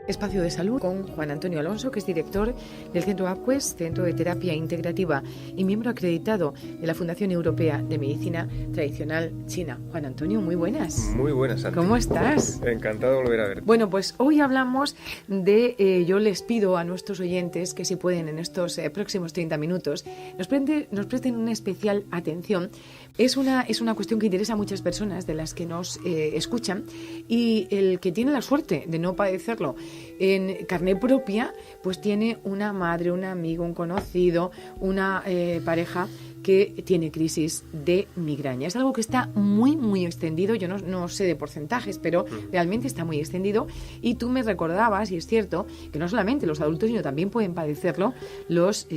Espacio de Salud con Juan Antonio Alonso, que es director del Centro APQUES, Centro de Terapia Integrativa y miembro acreditado de la Fundación Europea de Medicina Tradicional China. Juan Antonio, muy buenas. Muy buenas, Santi. ¿Cómo estás? Encantado de volver a verte. Bueno, pues hoy hablamos de, yo les pido a nuestros oyentes que si pueden en estos próximos 30 minutos nos presten una especial atención. Es una cuestión que interesa a muchas personas de las que nos escuchan, y el que tiene la suerte de no padecerlo en carne propia, pues tiene una madre, un amigo, un conocido, una pareja que tiene crisis de migraña. Es algo que está muy, muy extendido. Yo no sé de porcentajes, pero realmente está muy extendido. Y tú me recordabas, y es cierto, que no solamente los adultos, sino también pueden padecerlo los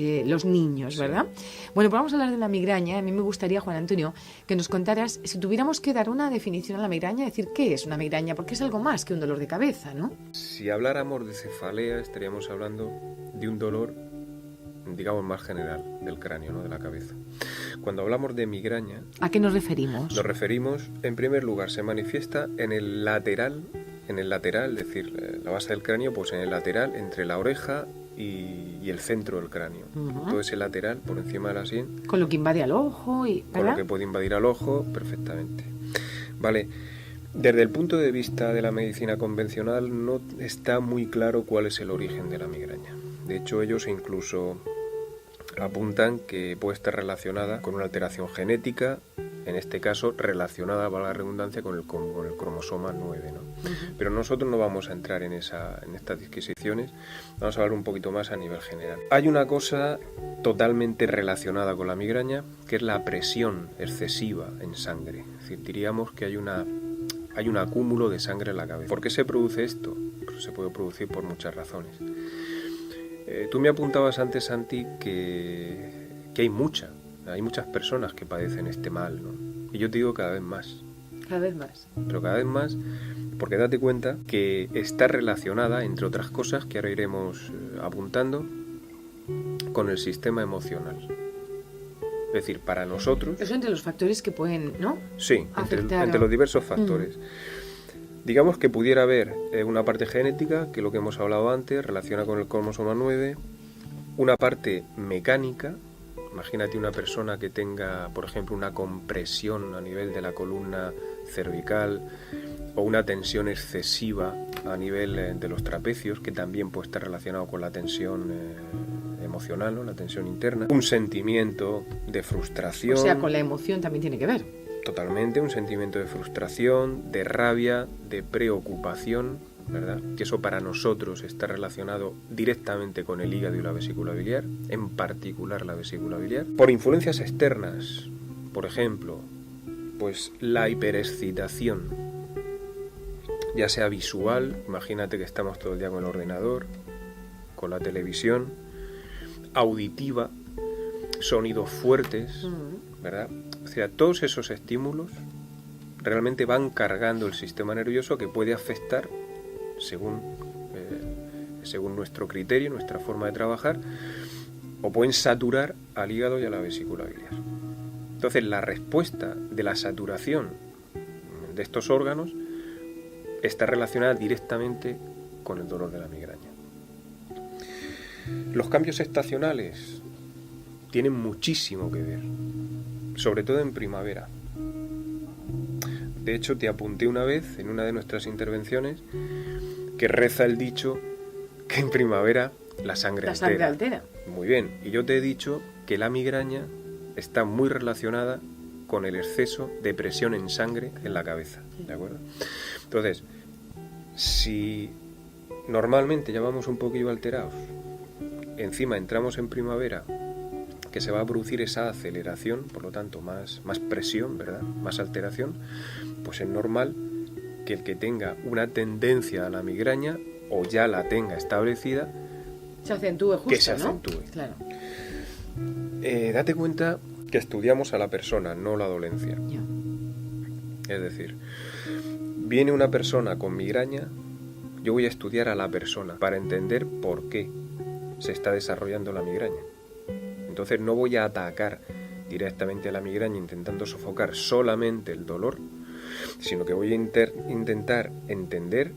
niños, ¿verdad? Sí. Bueno, pues vamos a hablar de la migraña. A mí me gustaría, Juan Antonio, que nos contaras, si tuviéramos que dar una definición a la migraña, decir qué es una migraña, porque es algo más que un dolor de cabeza, ¿no? Si habláramos de cefalea, estaríamos hablando de un dolor, digamos, más general del cráneo, no de la cabeza. Cuando hablamos de migraña, ¿a qué nos referimos? Nos referimos, en primer lugar, se manifiesta en el lateral, es decir, la base del cráneo, pues en el lateral, entre la oreja y el centro del cráneo. Todo ese lateral, por encima de la sien. Con lo que invade al ojo y... ¿verdad? Con lo que puede invadir al ojo, perfectamente. Vale. Desde el punto de vista de la medicina convencional no está muy claro cuál es el origen de la migraña. De hecho, ellos incluso apuntan que puede estar relacionada con una alteración genética, en este caso relacionada, valga la redundancia, con el cromosoma 9, ¿no? Pero nosotros no vamos a entrar en estas disquisiciones, vamos a hablar un poquito más a nivel general. Hay una cosa totalmente relacionada con la migraña, que es la presión excesiva en sangre. Es decir, diríamos que hay un acúmulo de sangre en la cabeza. ¿Por qué se produce esto? Pues se puede producir por muchas razones. Tú me apuntabas antes, Santi, que hay muchas personas que padecen este mal, ¿no? Y yo te digo cada vez más. Cada vez más. Pero cada vez más, porque date cuenta que está relacionada, entre otras cosas que ahora iremos apuntando, con el sistema emocional. Es decir, para nosotros... Eso entre los factores que pueden, ¿no? Sí, entre los diversos factores. Digamos que pudiera haber una parte genética, que es lo que hemos hablado antes, relaciona con el cromosoma 9, una parte mecánica. Imagínate una persona que tenga, por ejemplo, una compresión a nivel de la columna cervical o una tensión excesiva a nivel de los trapecios, que también puede estar relacionado con la tensión emocional, ¿no? La tensión interna. Un sentimiento de frustración. O sea, con la emoción también tiene que ver. Totalmente, un sentimiento de frustración, de rabia, de preocupación, ¿verdad? Que eso para nosotros está relacionado directamente con el hígado y la vesícula biliar, en particular la vesícula biliar. Por influencias externas, por ejemplo, pues la hiperexcitación, ya sea visual, imagínate que estamos todo el día con el ordenador, con la televisión, auditiva, sonidos fuertes, ¿verdad? O sea, todos esos estímulos realmente van cargando el sistema nervioso, que puede afectar, según nuestro criterio, nuestra forma de trabajar, o pueden saturar al hígado y a la vesícula biliar. Entonces, la respuesta de la saturación de estos órganos está relacionada directamente con el dolor de la migraña. Los cambios estacionales tienen muchísimo que ver, sobre todo en primavera. De hecho, te apunté una vez en una de nuestras intervenciones que reza el dicho que en primavera la sangre altera. Muy bien, y yo te he dicho que la migraña está muy relacionada con el exceso de presión en sangre en la cabeza, ¿de acuerdo? Entonces, si normalmente ya vamos un poquillo alterados, encima entramos en primavera, que se va a producir esa aceleración, por lo tanto más presión, ¿verdad? Más alteración, pues es normal que el que tenga una tendencia a la migraña o ya la tenga establecida, se acentúe justo, que se acentúe, ¿no? Claro. Date cuenta que estudiamos a la persona, no la dolencia. Es decir, viene una persona con migraña, yo voy a estudiar a la persona para entender por qué se está desarrollando la migraña. Entonces no voy a atacar directamente a la migraña intentando sofocar solamente el dolor, sino que voy a intentar entender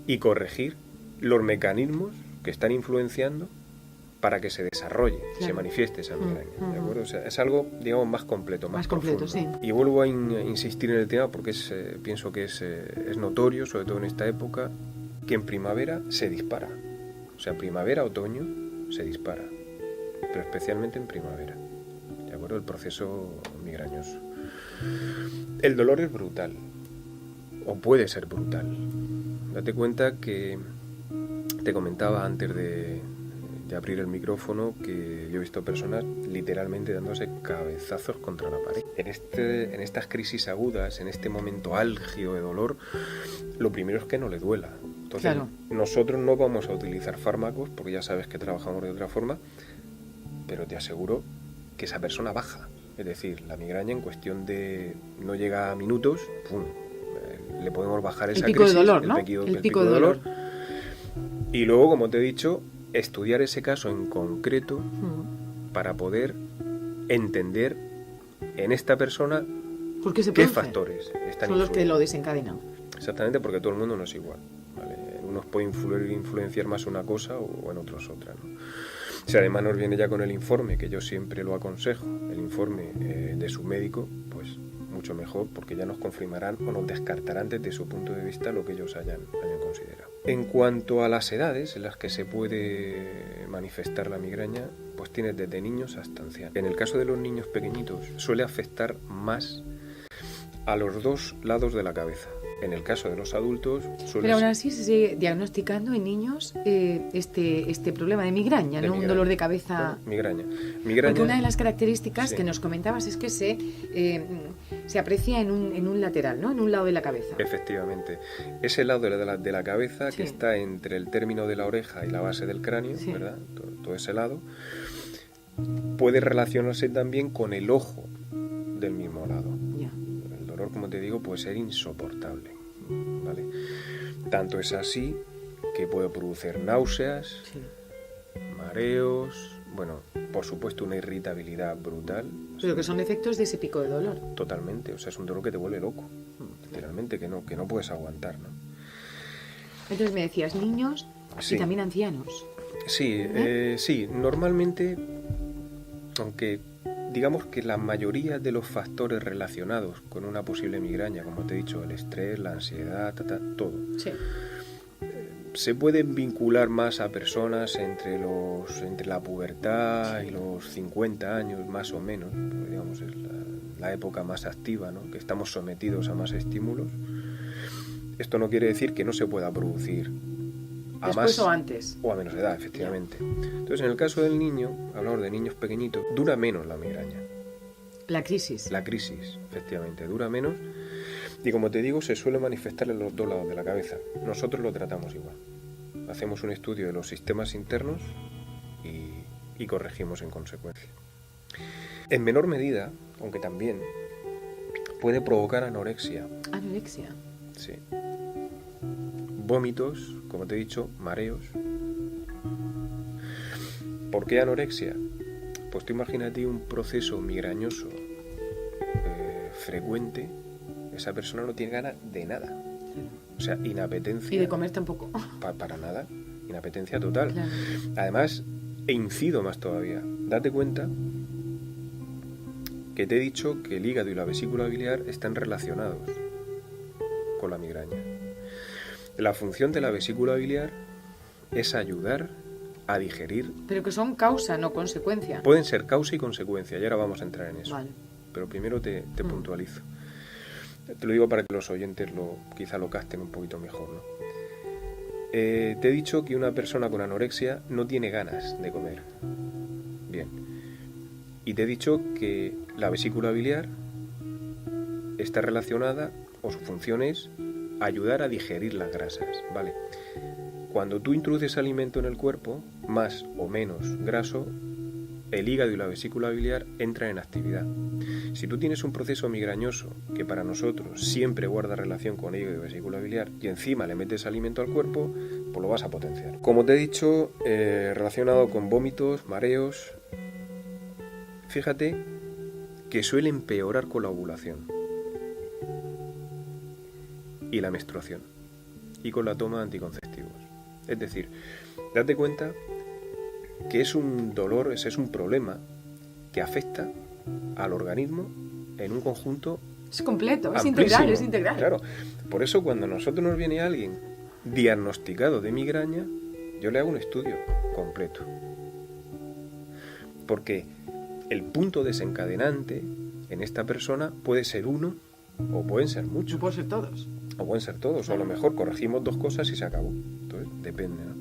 y corregir los mecanismos que están influenciando para que se desarrolle, se manifieste esa migraña, ¿de acuerdo? O sea, es algo, digamos, más completo, más completo, profundo. sí. Y vuelvo a insistir en el tema porque pienso que es notorio, sobre todo en esta época, que en primavera se dispara. O sea, primavera, otoño, se dispara, pero especialmente en primavera, ¿de acuerdo? El proceso migrañoso. El dolor es brutal, o puede ser brutal. Date cuenta que te comentaba antes de abrir el micrófono que yo he visto personas literalmente dándose cabezazos contra la pared. En estas crisis agudas, en este momento álgido de dolor, lo primero es que no le duela. Entonces, nosotros no vamos a utilizar fármacos porque ya sabes que trabajamos de otra forma, pero te aseguro que esa persona baja. Es decir, la migraña en cuestión de no llega a minutos, ¡pum!, le podemos bajar esa crisis. El pico de dolor, ¿no? El pico de dolor. Y luego, como te he dicho, estudiar ese caso en concreto para poder entender en esta persona qué factores están son los que lo desencadenan. Exactamente, porque todo el mundo no es igual, ¿vale? Unos pueden influenciar más una cosa o en otros otra, ¿no? O sea, además nos viene ya con el informe, que yo siempre lo aconsejo, el informe de su médico, pues mucho mejor, porque ya nos confirmarán o nos descartarán desde su punto de vista lo que ellos hayan considerado. En cuanto a las edades en las que se puede manifestar la migraña, pues tienes desde niños hasta ancianos. En el caso de los niños pequeñitos suele afectar más a los dos lados de la cabeza. En el caso de los adultos suele... Pero aún así se sigue diagnosticando en niños este problema de migraña, ¿no? Un dolor de cabeza... Migraña. Porque una de las características que nos comentabas es que se aprecia en un lateral, ¿no? En un lado de la cabeza. Efectivamente. Ese lado de la cabeza que está entre el término de la oreja y la base del cráneo, ¿verdad? Todo ese lado puede relacionarse también con el ojo del mismo lado. El dolor, como te digo, puede ser insoportable, ¿vale? Tanto es así que puede producir náuseas, mareos, bueno, por supuesto una irritabilidad brutal. Pero que son efectos de ese pico de dolor. Totalmente, o sea, es un dolor que te vuelve loco, literalmente, que no puedes aguantar, ¿no? Entonces me decías niños y también ancianos. Sí, sí, normalmente, aunque digamos que la mayoría de los factores relacionados con una posible migraña, como te he dicho, el estrés, la ansiedad, todo, se pueden vincular más a personas entre la pubertad y los 50 años más o menos, pues digamos es la época más activa, ¿no? Que estamos sometidos a más estímulos. Esto no quiere decir que no se pueda producir a después más o antes o a menos edad, efectivamente. Entonces, en el caso del niño, hablamos de niños pequeñitos, dura menos la migraña. La crisis, efectivamente, dura menos. Y como te digo, se suele manifestar en los dos lados de la cabeza. Nosotros lo tratamos igual. Hacemos un estudio de los sistemas internos y corregimos en consecuencia. En menor medida, aunque también, puede provocar anorexia. ¿Anorexia? Sí. Vómitos, como te he dicho, mareos. ¿Por qué anorexia? Pues tú imagínate un proceso migrañoso frecuente. Esa persona no tiene ganas de nada. O sea, inapetencia. Y de comer tampoco. Para nada. Inapetencia total. Claro. Además, incido más todavía. Date cuenta que te he dicho que el hígado y la vesícula biliar están relacionados con la migraña. La función de la vesícula biliar es ayudar a digerir. Pero que son causa, no consecuencia. Pueden ser causa y consecuencia, y ahora vamos a entrar en eso. Vale. Pero primero te puntualizo. Te lo digo para que los oyentes quizá lo capten un poquito mejor, ¿no? Te he dicho que una persona con anorexia no tiene ganas de comer. Bien. Y te he dicho que la vesícula biliar está relacionada, o su función es ayudar a digerir las grasas, ¿vale? Cuando tú introduces alimento en el cuerpo, más o menos graso, el hígado y la vesícula biliar entran en actividad. Si tú tienes un proceso migrañoso que para nosotros siempre guarda relación con hígado y vesícula biliar y encima le metes alimento al cuerpo, pues lo vas a potenciar. Como te he dicho, relacionado con vómitos, mareos, fíjate que suele empeorar con la ovulación y la menstruación y con la toma de anticonceptivos. Es decir, date cuenta que es un dolor, ese es un problema que afecta al organismo en un conjunto es completo, es amplísimo. es integral. Claro, por eso cuando a nosotros nos viene alguien diagnosticado de migraña, yo le hago un estudio completo. Porque el punto desencadenante en esta persona puede ser uno o pueden ser muchos. No pueden ser todos. O pueden ser todos, o a lo mejor corregimos 2 cosas y se acabó. Entonces, depende, ¿no?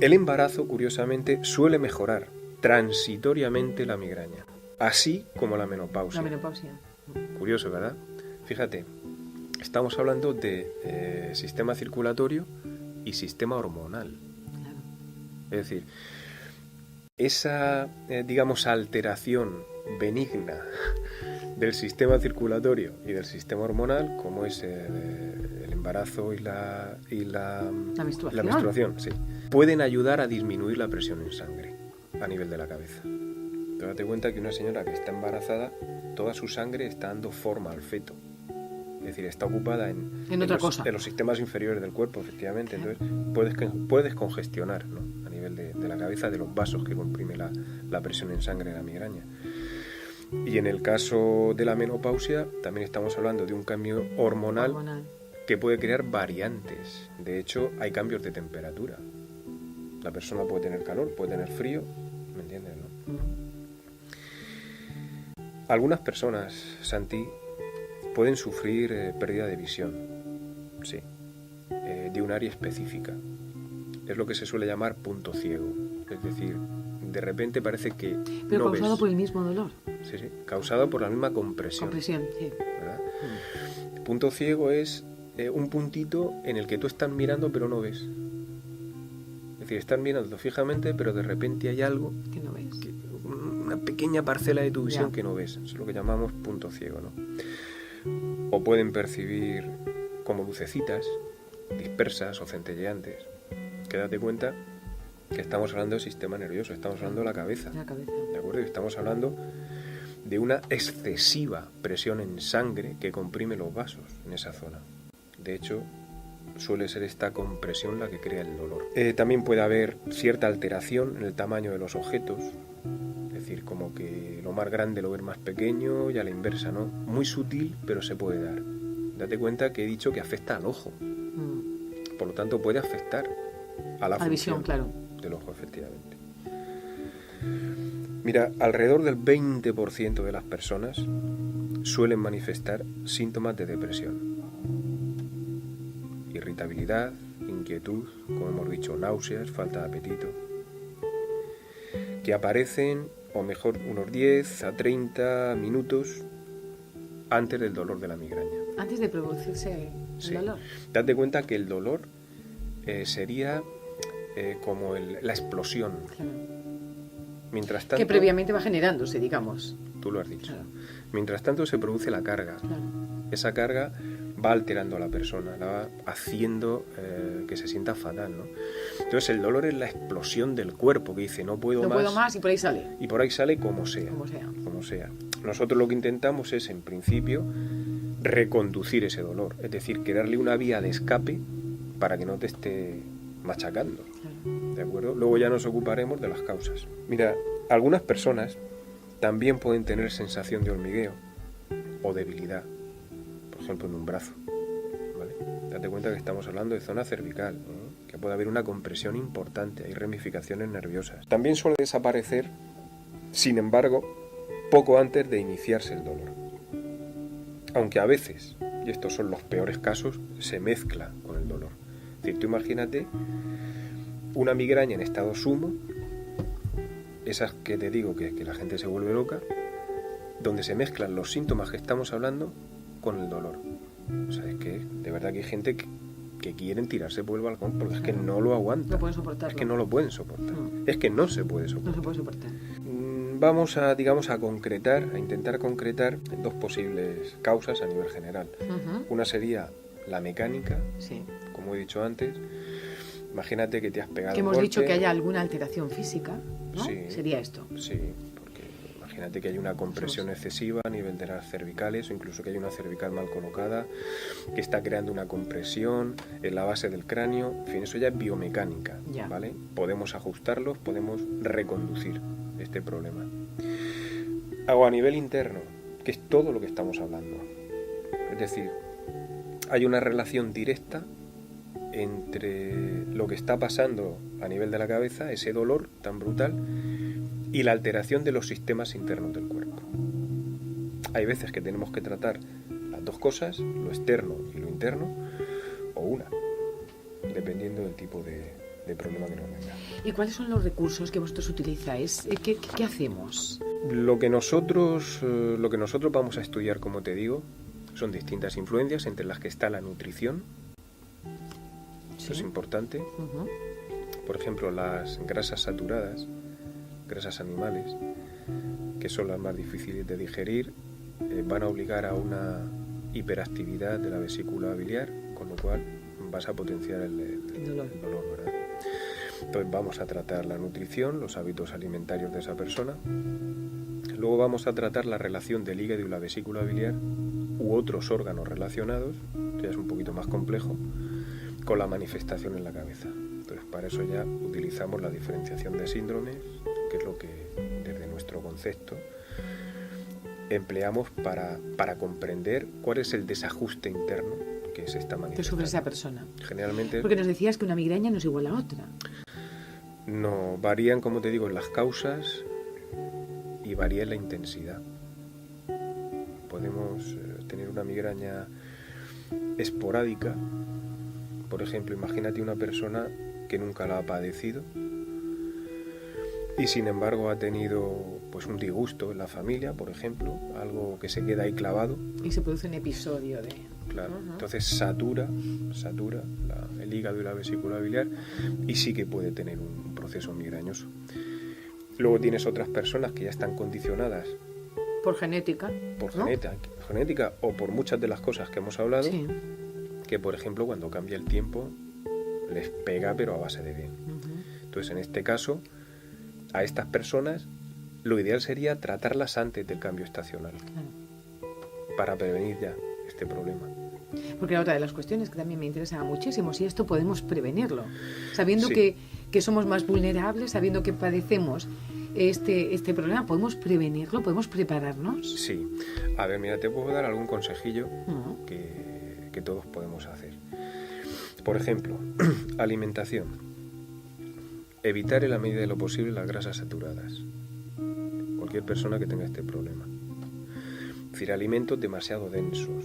El embarazo, curiosamente, suele mejorar transitoriamente la migraña, así como la menopausia. La menopausia. Curioso, ¿verdad? Fíjate, estamos hablando de sistema circulatorio y sistema hormonal. Claro. Es decir, esa, digamos, alteración benigna del sistema circulatorio y del sistema hormonal, como es el embarazo y la menstruación, sí, pueden ayudar a disminuir la presión en sangre a nivel de la cabeza. Pero date cuenta que una señora que está embarazada, toda su sangre está dando forma al feto. Es decir, está ocupada en los sistemas inferiores del cuerpo, efectivamente. Entonces puedes congestionar, ¿no? A nivel de la cabeza, de los vasos que comprime la presión en sangre de la migraña. Y en el caso de la menopausia, también estamos hablando de un cambio hormonal que puede crear variantes. De hecho, hay cambios de temperatura. La persona puede tener calor, puede tener frío, ¿me entiendes, no? Algunas personas, Santi, pueden sufrir pérdida de visión, sí, de un área específica. Es lo que se suele llamar punto ciego. Es decir, de repente parece que pero no causado ves. por el mismo dolor. Sí, causado por la misma compresión. Compresión, sí. ¿Verdad? Punto ciego es un puntito en el que tú estás mirando pero no ves. Es decir, estás mirando fijamente, pero de repente hay algo que no ves. Una pequeña parcela de tu visión que no ves. Eso es lo que llamamos punto ciego, ¿no? O pueden percibir como lucecitas dispersas o centelleantes. Que date cuenta que estamos hablando del sistema nervioso, estamos hablando de la cabeza. ¿De acuerdo? Y estamos hablando de una excesiva presión en sangre que comprime los vasos en esa zona. De hecho, suele ser esta compresión la que crea el dolor. También puede haber cierta alteración en el tamaño de los objetos. Es decir, como que lo más grande lo ves más pequeño y a la inversa, ¿no? Muy sutil, pero se puede dar. Date cuenta que he dicho que afecta al ojo. Por lo tanto, puede afectar a la visión, claro, del ojo, efectivamente. Mira, alrededor del 20% de las personas suelen manifestar síntomas de depresión. Irritabilidad, inquietud, como hemos dicho, náuseas, falta de apetito, que aparecen, o mejor, unos 10 a 30 minutos antes del dolor de la migraña. Antes de producirse el dolor. Date cuenta que el dolor sería como la explosión. Claro. Mientras tanto, que previamente va generándose, digamos. Tú lo has dicho. Claro. Mientras tanto se produce la carga. Claro. Esa carga va alterando a la persona, la va haciendo que se sienta fatal, ¿no? Entonces el dolor es la explosión del cuerpo que dice no puedo más y por ahí sale. Y por ahí sale como sea. Nosotros lo que intentamos es, en principio, reconducir ese dolor, es decir, que darle una vía de escape para que no te esté machacando. Claro. ¿De acuerdo? Luego ya nos ocuparemos de las causas. Mira, algunas personas también pueden tener sensación de hormigueo o debilidad, por ejemplo en un brazo, ¿vale? Date cuenta que estamos hablando de zona cervical, ¿no? Que puede haber una compresión importante, hay ramificaciones nerviosas. También suele desaparecer, sin embargo, poco antes de iniciarse el dolor. Aunque a veces, y estos son los peores casos, se mezcla con el dolor. Es decir, tú imagínate una migraña en estado sumo, esas que te digo que la gente se vuelve loca, donde se mezclan los síntomas que estamos hablando con el dolor. O sea, es que de verdad que hay gente que quieren tirarse por el balcón porque es que no lo aguantan. No pueden soportarlo. Es que no lo pueden soportar. Es que no se puede soportar. No se puede soportar. Vamos a intentar concretar dos posibles causas a nivel general. Una sería la mecánica, como he dicho antes. Imagínate que te has pegado que un hemos golpe. dicho que haya alguna alteración física, ¿no? Sí, sería esto. Sí, porque Imagínate que hay una compresión excesiva a nivel de las cervicales, o incluso que hay una cervical mal colocada, que está creando una compresión en la base del cráneo. En fin, eso ya es biomecánica, ¿vale? Podemos ajustarlos, podemos reconducir este problema. Hago a nivel interno, que es todo lo que estamos hablando. Es decir, hay una relación directa entre lo que está pasando a nivel de la cabeza, ese dolor tan brutal, y la alteración de los sistemas internos del cuerpo. Hay veces que tenemos que tratar las dos cosas, lo externo y lo interno, o una, dependiendo del tipo de problema que nos venga. ¿Y cuáles son los recursos que vosotros utilizáis? ¿Qué hacemos? Lo que nosotros vamos a estudiar, como te digo, son distintas influencias, entre las que está la nutrición. Eso es importante. Uh-huh. Por ejemplo, las grasas saturadas, grasas animales, que son las más difíciles de digerir, van a obligar a una hiperactividad de la vesícula biliar, con lo cual vas a potenciar el dolor, ¿verdad? Entonces vamos a tratar la nutrición, los hábitos alimentarios de esa persona. Luego vamos a tratar la relación del hígado y la vesícula biliar u otros órganos relacionados, que es un poquito más complejo, con la manifestación en la cabeza. Entonces para eso ya utilizamos la diferenciación de síndromes, que es lo que desde nuestro concepto empleamos para comprender cuál es el desajuste interno que se está manifestando. Que sufre esa persona. Generalmente... Porque nos decías que una migraña no es igual a otra. No, varían, como te digo, en las causas y varía en la intensidad. Podemos tener una migraña esporádica. Por ejemplo, imagínate una persona que nunca la ha padecido y sin embargo ha tenido pues un disgusto en la familia, por ejemplo, algo que se queda ahí clavado. Y se produce un episodio de... Claro, entonces satura el hígado y la vesícula biliar y sí que puede tener un proceso migrañoso. Luego tienes otras personas que ya están condicionadas por genética. Por genética o por muchas de las cosas que hemos hablado, sí, que por ejemplo cuando cambia el tiempo les pega pero a base de bien. Uh-huh. Entonces en este caso a estas personas lo ideal sería tratarlas antes del cambio estacional, claro, para prevenir ya este problema. Porque otra de las cuestiones que también me interesa muchísimo, si esto podemos prevenirlo, sabiendo sí, que somos más vulnerables, sabiendo que padecemos este problema, ¿podemos prevenirlo? ¿Podemos prepararnos? Sí. A ver, mira, te puedo dar algún consejillo Uh-huh. que todos podemos hacer. Por ejemplo, alimentación. Evitar en la medida de lo posible las grasas saturadas. Cualquier persona que tenga este problema. Es decir, alimentos demasiado densos.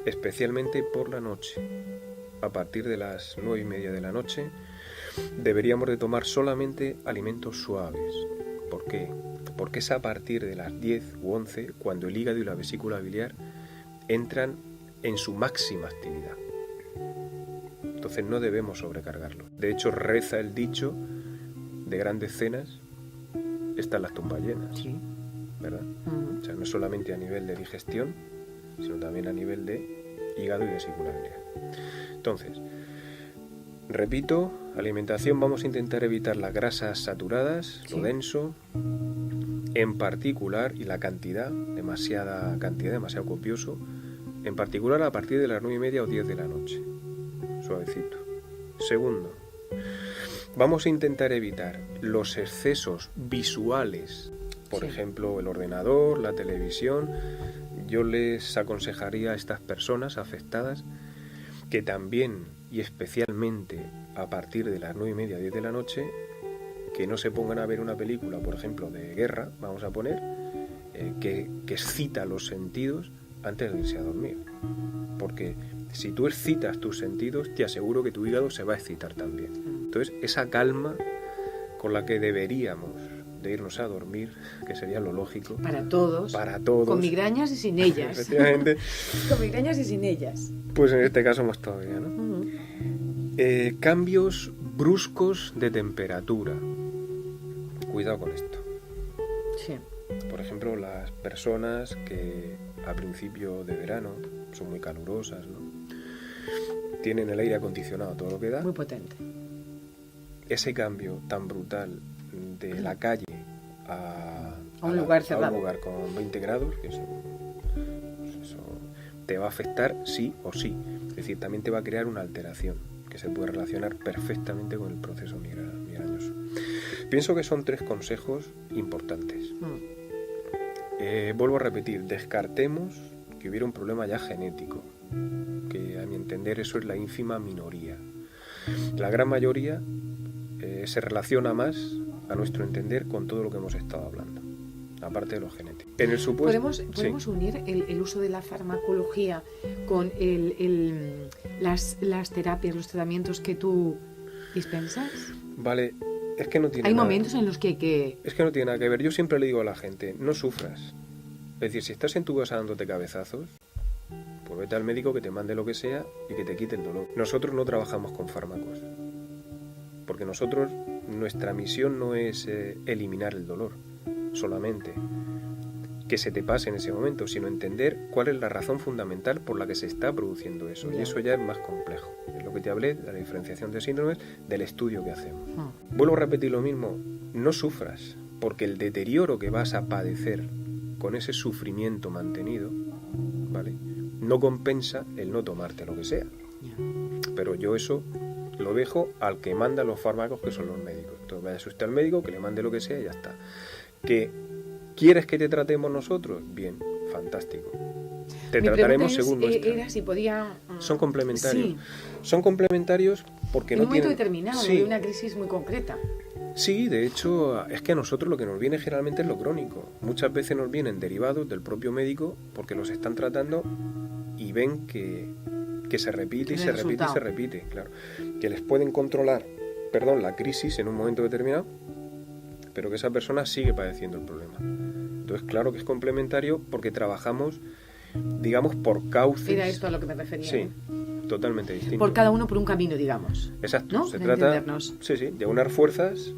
Especialmente por la noche. A partir de las 9:30 de la noche deberíamos de tomar solamente alimentos suaves. ¿Por qué? Porque es a partir de las 10 u 11 cuando el hígado y la vesícula biliar entran en su máxima actividad. Entonces no debemos sobrecargarlo. De hecho, reza el dicho de grandes cenas están las tumbas llenas, Sí. ¿verdad? Uh-huh. O sea, no solamente a nivel de digestión, sino también a nivel de hígado y vesícula biliar. Entonces, repito, alimentación, vamos a intentar evitar las grasas saturadas, sí, lo denso, en particular, y la cantidad, demasiado copioso, en particular a partir de las 9:30 o 10 de la noche. Suavecito. Segundo, vamos a intentar evitar los excesos visuales, por ejemplo, el ordenador, la televisión. Yo les aconsejaría a estas personas afectadas que también y especialmente a partir de las 9:30 10 de la noche que no se pongan a ver una película, por ejemplo, de guerra, vamos a poner, que excita los sentidos antes de irse a dormir. Porque si tú excitas tus sentidos, te aseguro que tu hígado se va a excitar también. Entonces, esa calma con la que deberíamos de irnos a dormir, que sería lo lógico. Para todos. Con migrañas y sin ellas. Efectivamente. Con migrañas y sin ellas. Pues en este caso más todavía, ¿no? Uh-huh. Cambios bruscos de temperatura. Cuidado con esto. Sí. Por ejemplo, las personas que a principio de verano son muy calurosas, ¿no? Tienen el aire acondicionado todo lo que da. Muy potente. Ese cambio tan brutal de la calle a un lugar cerrado. A un lugar con 20 grados, que eso te va a afectar sí o sí. Es decir, también te va a crear una alteración que se puede relacionar perfectamente con el proceso migrañoso. Pienso que son 3 consejos importantes. Vuelvo a repetir, descartemos que hubiera un problema ya genético, que a mi entender eso es la ínfima minoría. La gran mayoría se relaciona más, a nuestro entender, con todo lo que hemos estado hablando, aparte de lo genético. En el supuesto, ¿Podemos unir el uso de la farmacología con las terapias, los tratamientos que tú dispensas? Vale, es que no tiene Hay nada, momentos en los que hay que... Es que no tiene nada que ver. Yo siempre le digo a la gente, no sufras. Es decir, si estás en tu casa dándote cabezazos, pues vete al médico que te mande lo que sea y que te quite el dolor. Nosotros no trabajamos con fármacos, porque nosotros, nuestra misión no es eliminar el dolor solamente, que se te pase en ese momento, sino entender cuál es la razón fundamental por la que se está produciendo eso. Y eso ya es más complejo. Es lo que te hablé de la diferenciación de síndromes, del estudio que hacemos. Vuelvo a repetir lo mismo, no sufras, porque el deterioro que vas a padecer con ese sufrimiento mantenido, ¿vale?, no compensa el no tomarte lo que sea. Pero yo eso lo dejo al que manda los fármacos, que son los médicos. Entonces vaya usted al médico, que le mande lo que sea y ya está. ¿Que quieres que te tratemos nosotros? Bien, fantástico. Te trataremos según nuestra. Era si podía... Son complementarios. Sí. Son complementarios porque en no un momento tienen... determinado, Sí. de una crisis muy concreta. Sí, de hecho, es que a nosotros lo que nos viene generalmente es lo crónico. Muchas veces nos vienen derivados del propio médico porque los están tratando y ven que se repite y se repite y se repite, claro. Que les pueden controlar, la crisis en un momento determinado, pero que esa persona sigue padeciendo el problema. Entonces, claro que es complementario porque trabajamos, digamos, por cauces. Era esto a lo que me refería. Sí, totalmente distinto. Por cada uno por un camino, digamos. Exacto. ¿No? Se De trata, entendernos. sí, de unar fuerzas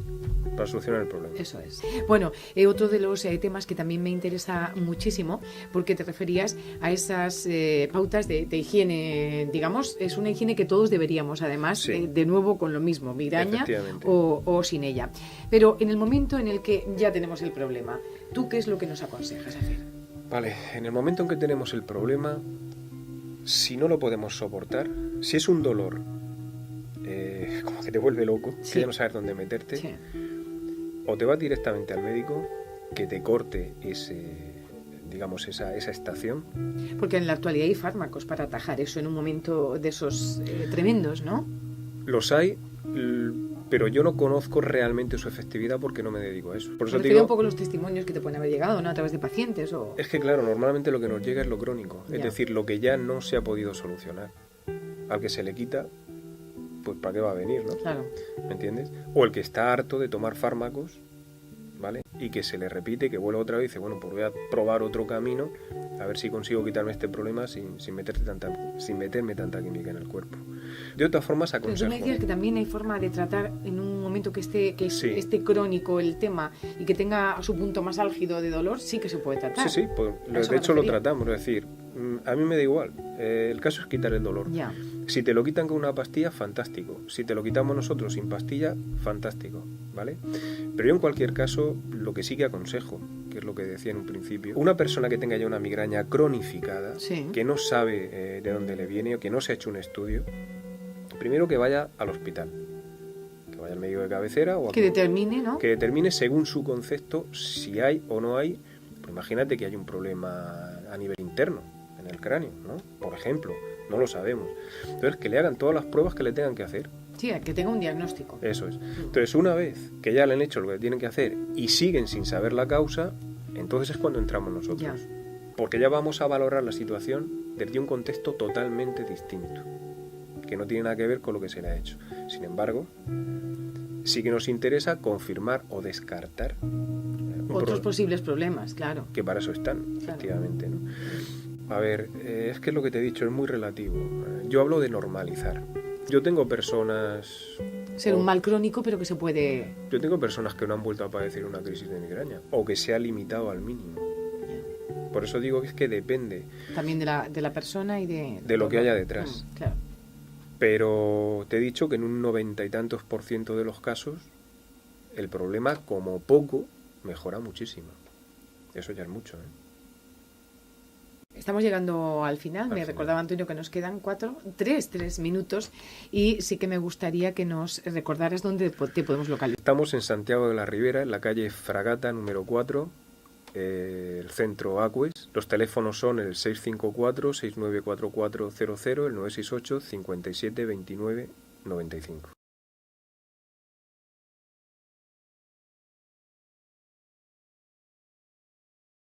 para solucionar el problema. Eso es. Bueno, otro de los temas que también me interesa muchísimo, porque te referías a esas pautas de higiene, digamos, es una higiene que todos deberíamos, además, Sí. de nuevo con lo mismo, migraña o sin ella. Pero en el momento en el que ya tenemos el problema, ¿tú qué es lo que nos aconsejas hacer? Vale, en el momento en que tenemos el problema, si no lo podemos soportar, si es un dolor como que te vuelve loco, Sí. que ya no sabes dónde meterte, Sí. o te vas directamente al médico que te corte esa estación. Porque en la actualidad hay fármacos para atajar eso en un momento de esos tremendos, ¿no? Los hay, pero yo no conozco realmente su efectividad porque no me dedico a eso. Por eso Me te refiero digo, un poco a los testimonios que te pueden haber llegado, ¿no? A través de pacientes o... es que claro, normalmente lo que nos llega es lo crónico, es Ya. decir, lo que ya no se ha podido solucionar. Al que se le quita, pues ¿para qué va a venir, no? Claro. ¿Me entiendes? O el que está harto de tomar fármacos, ¿vale? Y que se le repite, que vuelve otra vez y dice, bueno, pues voy a probar otro camino a ver si consigo quitarme este problema sin meterme tanta química en el cuerpo. De otra forma, se Pero tú aconseja. me decías que también hay forma de tratar en un momento que esté Sí. crónico el tema y que tenga su punto más álgido de dolor, sí que se puede tratar. Sí, pues, ¿A eso de me hecho lo refería? tratamos, es decir, a mí me da igual. El caso es quitar el dolor. Ya. Si te lo quitan con una pastilla, fantástico. Si te lo quitamos nosotros sin pastilla, fantástico, ¿vale? Pero yo en cualquier caso, lo que sí que aconsejo, que es lo que decía en un principio, una persona que tenga ya una migraña cronificada, Sí. que no sabe de dónde le viene o que no se ha hecho un estudio, primero que vaya al hospital, que vaya al médico de cabecera o a Que determine, ¿no? que determine según su concepto si hay o no hay. Pues imagínate que hay un problema a nivel interno en el cráneo, ¿no? Por ejemplo, no lo sabemos. Entonces, que le hagan todas las pruebas que le tengan que hacer. Sí, que tenga un diagnóstico. Eso es. Entonces, una vez que ya le han hecho lo que tienen que hacer y siguen sin saber la causa, entonces es cuando entramos nosotros. Ya. Porque ya vamos a valorar la situación desde un contexto totalmente distinto, que no tiene nada que ver con lo que se le ha hecho. Sin embargo, sí que nos interesa confirmar o descartar Otros posibles problemas, claro. que para eso están, efectivamente, ¿no? A ver, es que lo que te he dicho es muy relativo. Yo hablo de normalizar. Yo tengo personas... Ser un mal crónico, pero que se puede... Yo tengo personas que no han vuelto a padecer una crisis de migraña o que se ha limitado al mínimo. Por eso digo que es que depende También de la persona y de lo que haya detrás. Claro. Pero te he dicho que en un 90 y tantos % de los casos el problema, como poco, mejora muchísimo. Eso ya es mucho, ¿eh? Estamos llegando al final. Me Al final. recordaba Antonio que nos quedan tres minutos y sí que me gustaría que nos recordaras dónde te podemos localizar. Estamos en Santiago de la Ribera, en la calle Fragata número 4, el centro Aques. Los teléfonos son el 654-694400, el 968-5729-95.